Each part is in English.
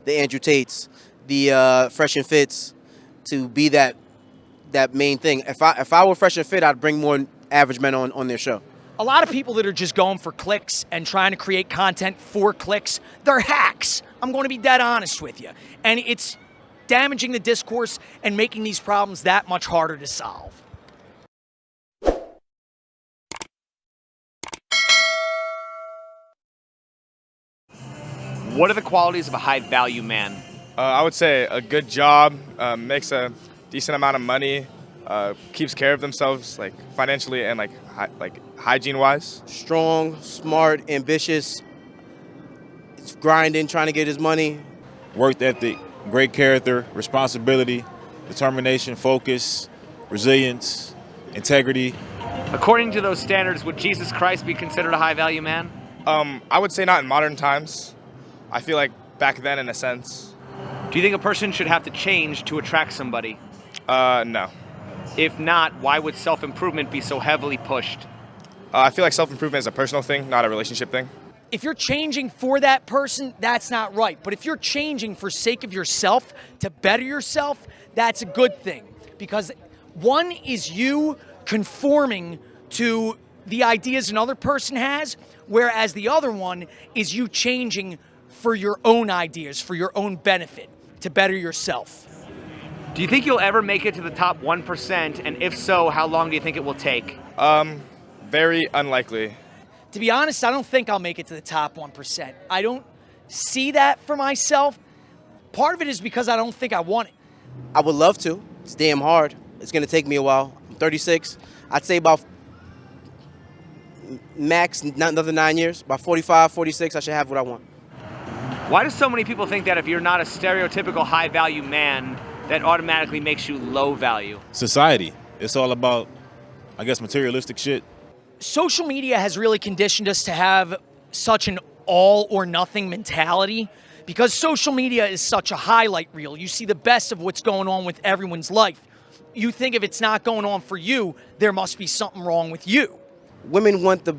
the Andrew Tates, the Fresh and Fits, to be that main thing. If I were Fresh and Fit, I'd bring more average men on their show. A lot of people that are just going for clicks and trying to create content for clicks, they're hacks. I'm going to be dead honest with you. And it's damaging the discourse and making these problems that much harder to solve. What are the qualities of a high-value man? I would say a good job, makes a decent amount of money, keeps care of themselves, like financially and like hygiene-wise. Strong, smart, ambitious, it's grinding, trying to get his money. Work ethic, great character, responsibility, determination, focus, resilience, integrity. According to those standards, would Jesus Christ be considered a high-value man? I would say not in modern times. I feel like back then, in a sense. Do you think a person should have to change to attract somebody? No. If not, why would self-improvement be so heavily pushed? I feel like self-improvement is a personal thing, not a relationship thing. If you're changing for that person, that's not right. But if you're changing for sake of yourself, to better yourself, that's a good thing. Because one is you conforming to the ideas another person has, whereas the other one is you changing for your own ideas, for your own benefit, to better yourself. Do you think you'll ever make it to the top 1%? And if so, how long do you think it will take? Very unlikely. To be honest, I don't think I'll make it to the top 1%. I don't see that for myself. Part of it is because I don't think I want it. I would love to. It's damn hard. It's going to take me a while. I'm 36. I'd say about max, not another 9 years. About 45, 46, I should have what I want. Why do so many people think that if you're not a stereotypical high-value man, that automatically makes you low value? Society. It's all about, I guess, materialistic shit. Social media has really conditioned us to have such an all or nothing mentality because social media is such a highlight reel. You see the best of what's going on with everyone's life. You think if it's not going on for you, there must be something wrong with you. Women want the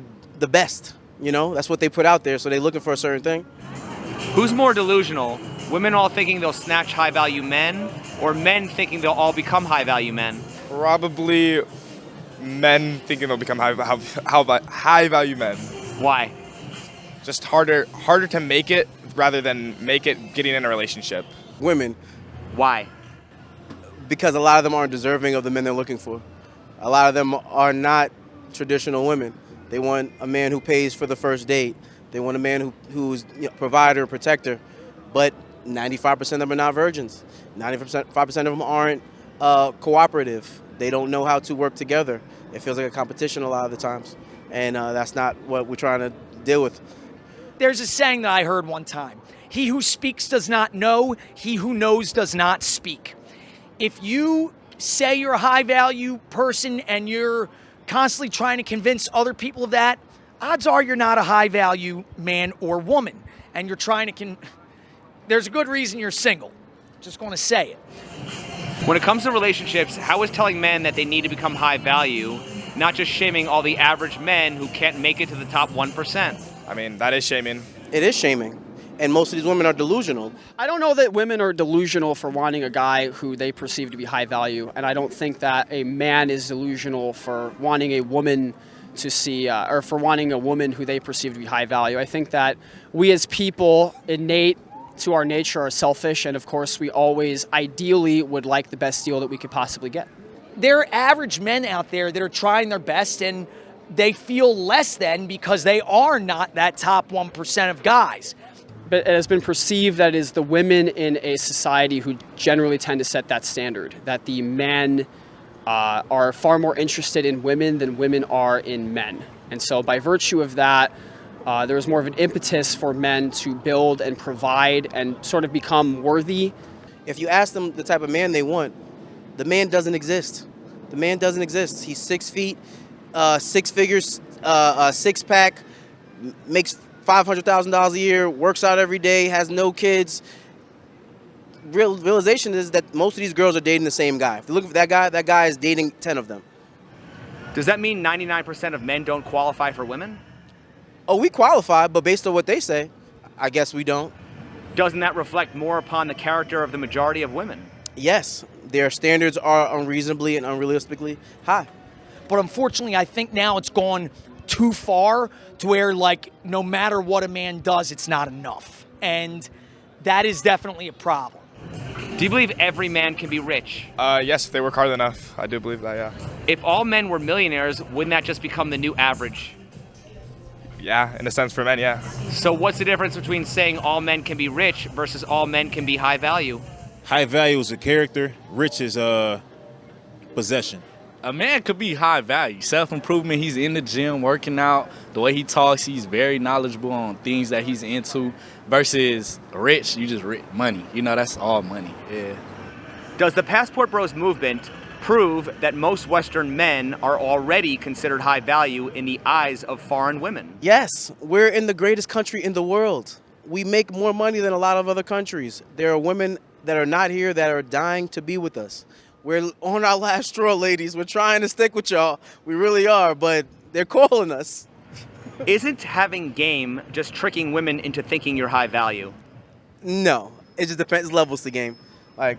best, you know? That's what they put out there, so they're looking for a certain thing. Who's more delusional? Women all thinking they'll snatch high-value men, or men thinking they'll all become high-value men? Probably men thinking they'll become high-value men. Why? Just harder to make it rather than make it getting in a relationship. Women, Why? because a lot of them aren't deserving of the men they're looking for. A lot of them are not traditional women. They want a man who pays for the first date. They want a man who's provider, protector. But 95% of them are not virgins. 95% of them aren't cooperative. They don't know how to work together. It feels like a competition a lot of the times. And that's not what we're trying to deal with. There's a saying that I heard one time. He who speaks does not know. He who knows does not speak. If you say you're a high-value person and you're constantly trying to convince other people of that, odds are you're not a high-value man or woman. And you're trying to... There's a good reason you're single. Just going to say it. When it comes to relationships, how is telling men that they need to become high value, not just shaming all the average men who can't make it to the top 1%? I mean, that is shaming. It is shaming. And most of these women are delusional. I don't know that women are delusional for wanting a guy who they perceive to be high value, and I don't think that a man is delusional for wanting a woman to see, or for wanting a woman who they perceive to be high value. I think that we as people, innate to our nature, are selfish, and of course we always ideally would like the best deal that we could possibly get. There are average men out there that are trying their best and they feel less than because they are not that top 1% of guys. But it has been perceived that it is the women in a society who generally tend to set that standard, that the men are far more interested in women than women are in men. And so by virtue of that, there is more of an impetus for men to build and provide and sort of become worthy. If you ask them the type of man they want, the man doesn't exist. The man doesn't exist. He's 6 feet, 6 figures, six-pack, makes $500,000 a year, works out every day, has no kids. Realization is that most of these girls are dating the same guy. If you look at that guy is dating 10 of them. Does that mean 99% of men don't qualify for women? Oh, we qualify, but based on what they say, I guess we don't. Doesn't that reflect more upon the character of the majority of women? Yes, their standards are unreasonably and unrealistically high. But unfortunately, I think now it's gone too far to where, like, no matter what a man does, it's not enough. And that is definitely a problem. Do you believe every man can be rich? Yes, if they work hard enough. I do believe that, yeah. If all men were millionaires, wouldn't that just become the new average? Yeah, in a sense for men, yeah. So what's the difference between saying all men can be rich versus all men can be high value? High value is a character. Rich is possession. A man could be high value. Self-improvement, he's in the gym working out. The way he talks, he's very knowledgeable on things that he's into. Versus rich, you just rich money. You know, that's all money. Yeah. Does the Passport Bros movement prove that most Western men are already considered high value in the eyes of foreign women? Yes, we're in the greatest country in the world. We make more money than a lot of other countries. There are women that are not here that are dying to be with us. We're on our last straw, ladies. We're trying to stick with y'all. We really are, but they're calling us. Isn't having game just tricking women into thinking you're high value? No, it just depends levels to game. Like,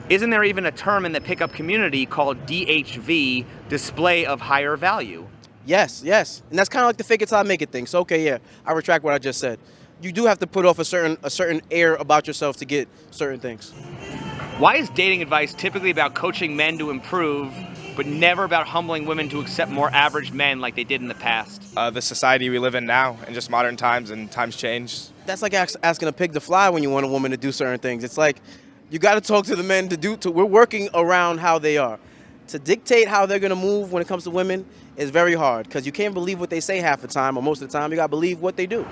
Isn't there even a term in the pickup community called DHV, display of higher value? yes. And that's kind of like the fake it till I make it thing. So, okay, yeah, I retract what I just said. You do have to put off a certain air about yourself to get certain things. Why is dating advice typically about coaching men to improve, but never about humbling women to accept more average men like they did in the past? The society we live in now, and just modern times, and times change. That's like asking a pig to fly when you want a woman to do certain things. It's like you got to talk to the men we're working around how they are. To dictate how they're going to move when it comes to women is very hard because you can't believe what they say half the time, or most of the time. You got to believe what they do.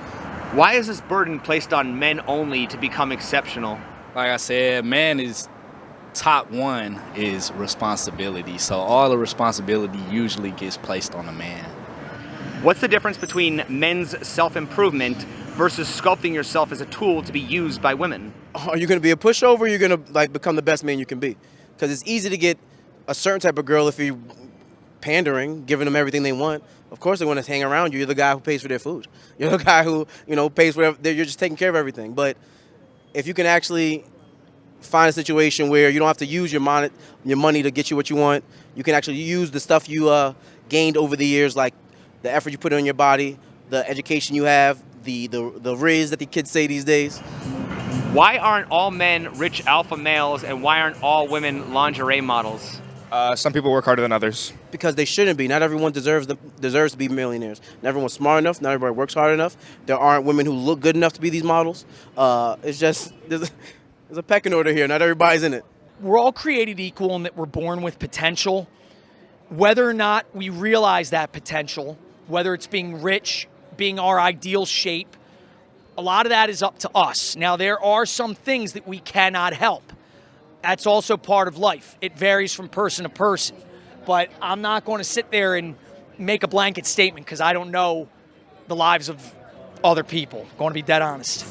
Why is this burden placed on men only to become exceptional? Like I said, man is top one is responsibility. So all the responsibility usually gets placed on a man. What's the difference between men's self-improvement versus sculpting yourself as a tool to be used by women? Are you going to be a pushover, or are you going to like become the best man you can be? Because it's easy to get a certain type of girl if you're pandering, giving them everything they want. Of course they want to hang around you. You're the guy who pays for their food. You're the guy who, pays for whatever. You're just taking care of everything. But if you can actually find a situation where you don't have to use your money to get you what you want, you can actually use the stuff you gained over the years, like the effort you put on your body, the education you have, the riz that the kids say these days. Why aren't all men rich alpha males, and why aren't all women lingerie models? Some people work harder than others. Because they shouldn't be. Not everyone deserves to be millionaires. Not everyone's smart enough. Not everybody works hard enough. There aren't women who look good enough to be these models. It's just there's a pecking order here. Not everybody's in it. We're all created equal in that we're born with potential. Whether or not we realize that potential, whether it's being rich, being our ideal shape, a lot of that is up to us. Now, there are some things that we cannot help. That's also part of life. It varies from person to person. But I'm not going to sit there and make a blanket statement because I don't know the lives of other people. I'm going to be dead honest.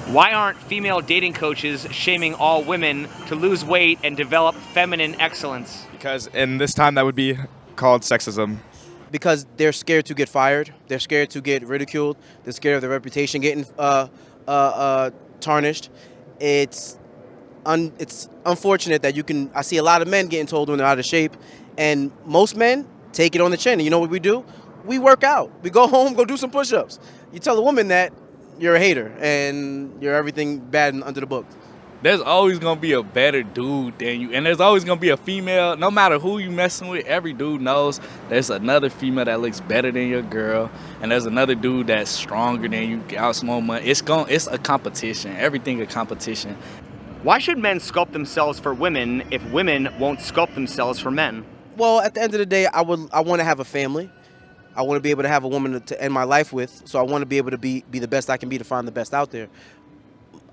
Why aren't female dating coaches shaming all women to lose weight and develop feminine excellence? Because in this time that would be called sexism. Because they're scared to get fired. They're scared to get ridiculed. They're scared of their reputation getting tarnished. It's unfortunate that I see a lot of men getting told when they're out of shape, and most men take it on the chin. And you know what we do? We work out. We go home, go do some push-ups. You tell a woman that, you're a hater and you're everything bad and under the book. There's always gonna be a better dude than you, and there's always gonna be a female. No matter who you messing with, every dude knows there's another female that looks better than your girl, and there's another dude that's stronger than you, out more money. It's a competition. Everything a competition. Why should men sculpt themselves for women if women won't sculpt themselves for men? Well, at the end of the day, I want to have a family. I want to be able to have a woman to end my life with, so I want to be able to be the best I can be to find the best out there.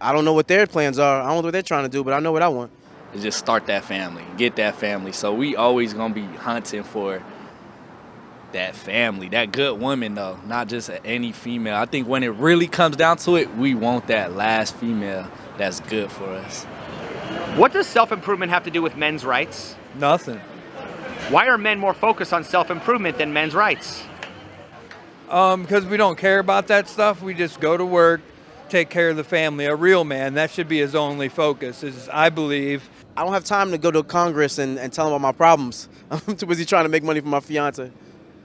I don't know what their plans are. I don't know what they're trying to do, but I know what I want. Just start that family, get that family. So we always gonna be hunting for that family, that good woman though, not just any female. I think when it really comes down to it, we want that last female that's good for us. What does self-improvement have to do with men's rights? Nothing. Why are men more focused on self-improvement than men's rights? Because we don't care about that stuff. We just go to work, take care of the family. A real man, that should be his only focus, is I believe. I don't have time to go to Congress and tell them about my problems. I'm too busy trying to make money for my fiance.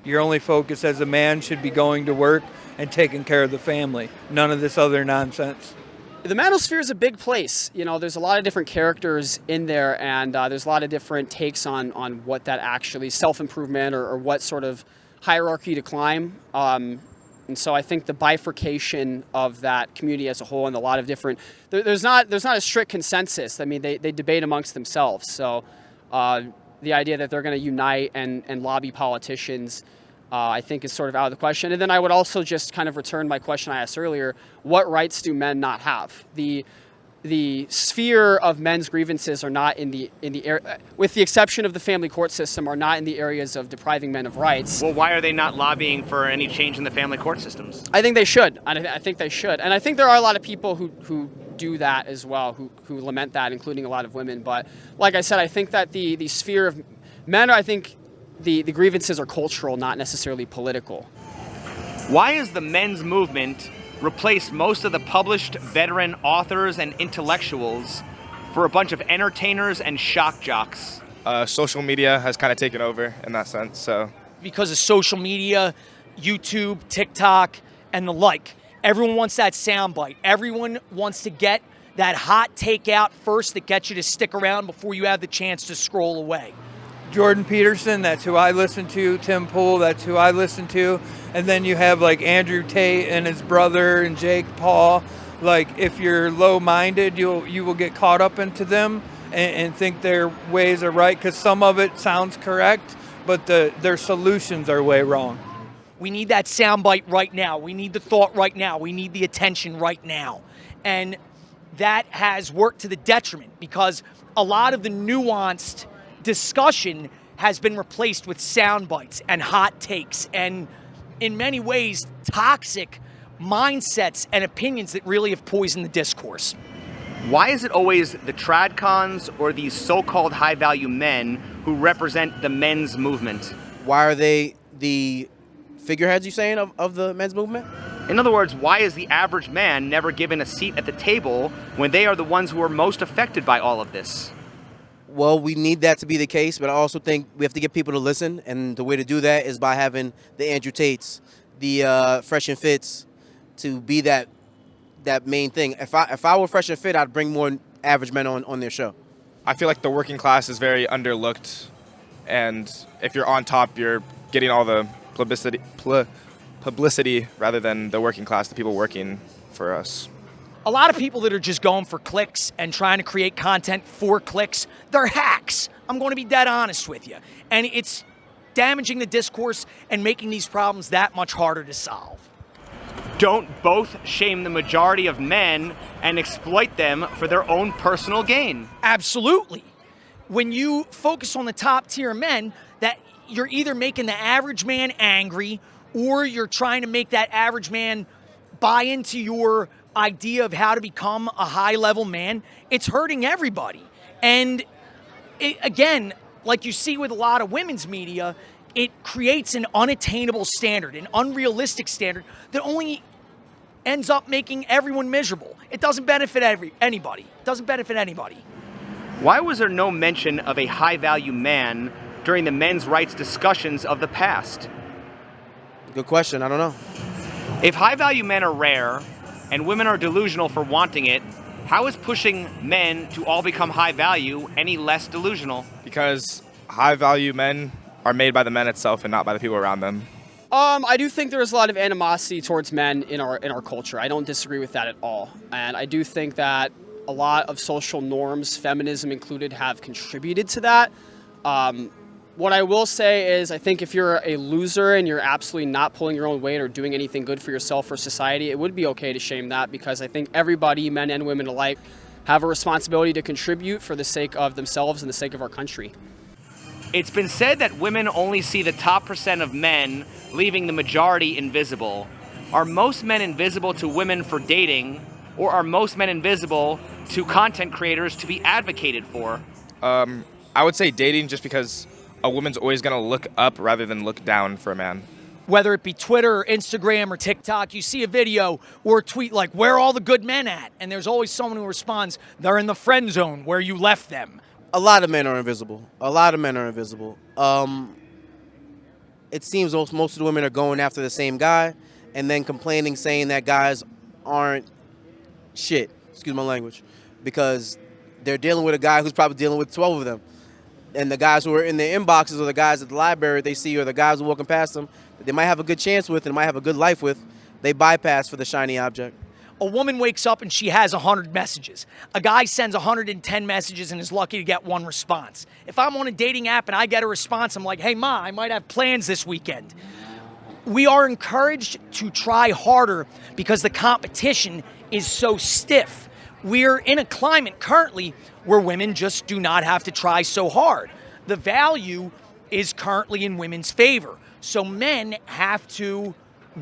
Your only focus as a man should be going to work and taking care of the family. None of this other nonsense. The manosphere is a big place. You know, there's a lot of different characters in there, and there's a lot of different takes on what that actually self-improvement or what sort of hierarchy to climb. And so I think the bifurcation of that community as a whole and a lot of different, there's not a strict consensus. I mean, they debate amongst themselves. So the idea that they're going to unite and lobby politicians, I think is sort of out of the question. And then I would also just kind of return my question I asked earlier: what rights do men not have? The sphere of men's grievances are not in the with the exception of the family court system, are not in the areas of depriving men of rights. Well, why are they not lobbying for any change in the family court systems? I think they should. I think they should. And I think there are a lot of people who do that as well, who lament that, including a lot of women. But like I said, I think that the sphere of men, I think the grievances are cultural, not necessarily political. Why has the men's movement replaced most of the published veteran authors and intellectuals for a bunch of entertainers and shock jocks? Social media has kind of taken over in that sense. So Because of social media, YouTube, TikTok, and the like. Everyone wants that soundbite. Everyone wants to get that hot takeout first that gets you to stick around before you have the chance to scroll away. Jordan Peterson, that's who I listen to. Tim Pool, that's who I listen to. And then you have like Andrew Tate and his brother and Jake Paul. Like, if you're low-minded, you will get caught up into them and think their ways are right, because some of it sounds correct, but their solutions are way wrong. We need that soundbite right now. We need the thought right now. We need the attention right now. And that has worked to the detriment, because a lot of the nuanced discussion has been replaced with sound bites and hot takes and, in many ways, toxic mindsets and opinions that really have poisoned the discourse. Why is it always the tradcons or these so-called high-value men who represent the men's movement? Why are they the figureheads, you saying, of the men's movement? In other words, why is the average man never given a seat at the table when they are the ones who are most affected by all of this? Well, we need that to be the case, but I also think we have to get people to listen, and the way to do that is by having the Andrew Tates, the Fresh and Fits, to be that main thing. If I were Fresh and Fit, I'd bring more average men on their show. I feel like the working class is very underlooked, and if you're on top, you're getting all the publicity rather than the working class, the people working for us. A lot of people that are just going for clicks and trying to create content for clicks, they're hacks. I'm going to be dead honest with you. And it's damaging the discourse and making these problems that much harder to solve. Don't both shame the majority of men and exploit them for their own personal gain. Absolutely. When you focus on the top tier men, that you're either making the average man angry, or you're trying to make that average man buy into your idea of how to become a high-level man. It's hurting everybody. And again, like you see with a lot of women's media, it creates an unattainable standard, an unrealistic standard that only ends up making everyone miserable. It doesn't benefit anybody. It doesn't benefit anybody. Why was there no mention of a high-value man during the men's rights discussions of the past? Good question. I don't know. If high-value men are rare and women are delusional for wanting it, how is pushing men to all become high-value any less delusional? Because high-value men are made by the men itself and not by the people around them. I do think there's a lot of animosity towards men in our culture. I don't disagree with that at all. And I do think that a lot of social norms, feminism included, have contributed to that. What I will say is, I think if you're a loser and you're absolutely not pulling your own weight or doing anything good for yourself or society, it would be okay to shame that, because I think everybody, men and women alike, have a responsibility to contribute for the sake of themselves and the sake of our country. It's been said that women only see the top % of men, leaving the majority invisible. Are most men invisible to women for dating, or are most men invisible to content creators to be advocated for? I would say dating, just because a woman's always going to look up rather than look down for a man. whether it be Twitter or Instagram or TikTok, you see a video or a tweet like, where are all the good men at? And there's always someone who responds, they're in the friend zone where you left them. A lot of men are invisible. A lot of men are invisible. It seems most of the women are going after the same guy and then complaining, saying that guys aren't shit, excuse my language, because they're dealing with a guy who's probably dealing with 12 of them. And the guys who are in their inboxes or the guys at the library they see, or the guys who are walking past them that they might have a good chance with and might have a good life with, they bypass for the shiny object. A woman wakes up and she has 100 messages. A guy sends 110 messages and is lucky to get one response. If I'm on a dating app and I get a response, I'm like, hey, Ma, I might have plans this weekend. We are encouraged to try harder because the competition is so stiff. We're in a climate currently where women just do not have to try so hard. The value is currently in women's favor. So men have to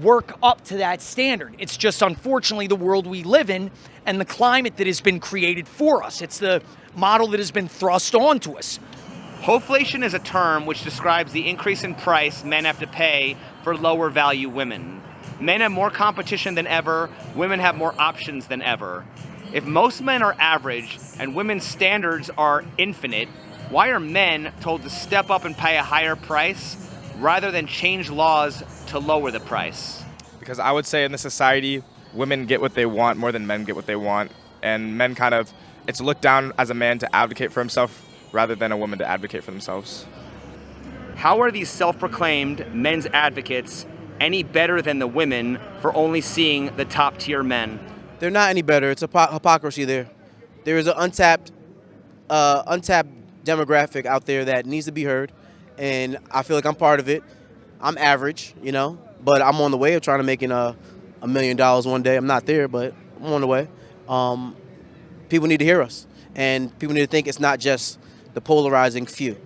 work up to that standard. It's just unfortunately the world we live in and the climate that has been created for us. It's the model that has been thrust onto us. Hoflation is a term which describes the increase in price men have to pay for lower value women. Men have more competition than ever, women have more options than ever. If most men are average and women's standards are infinite, why are men told to step up and pay a higher price rather than change laws to lower the price? Because I would say in this society, women get what they want more than men get what they want. And men it's looked down as a man to advocate for himself rather than a woman to advocate for themselves. How are these self-proclaimed men's advocates any better than the women for only seeing the top tier men? They're not any better. It's a hypocrisy there. There is an untapped demographic out there that needs to be heard, and I feel like I'm part of it. I'm average, but I'm on the way of trying to making $1 million one day. I'm not there, but I'm on the way. People need to hear us, and people need to think it's not just the polarizing few.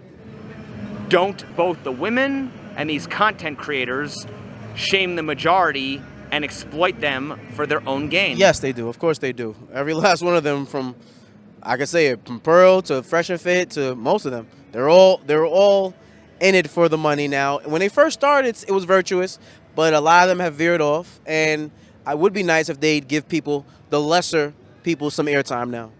Don't both the women and these content creators shame the majority and exploit them for their own gain? Yes, they do. Of course they do. Every last one of them, from Pearl to Fresh and Fit to most of them, they're all in it for the money now. When they first started, it was virtuous, but a lot of them have veered off, and it would be nice if they'd give the lesser people some airtime now.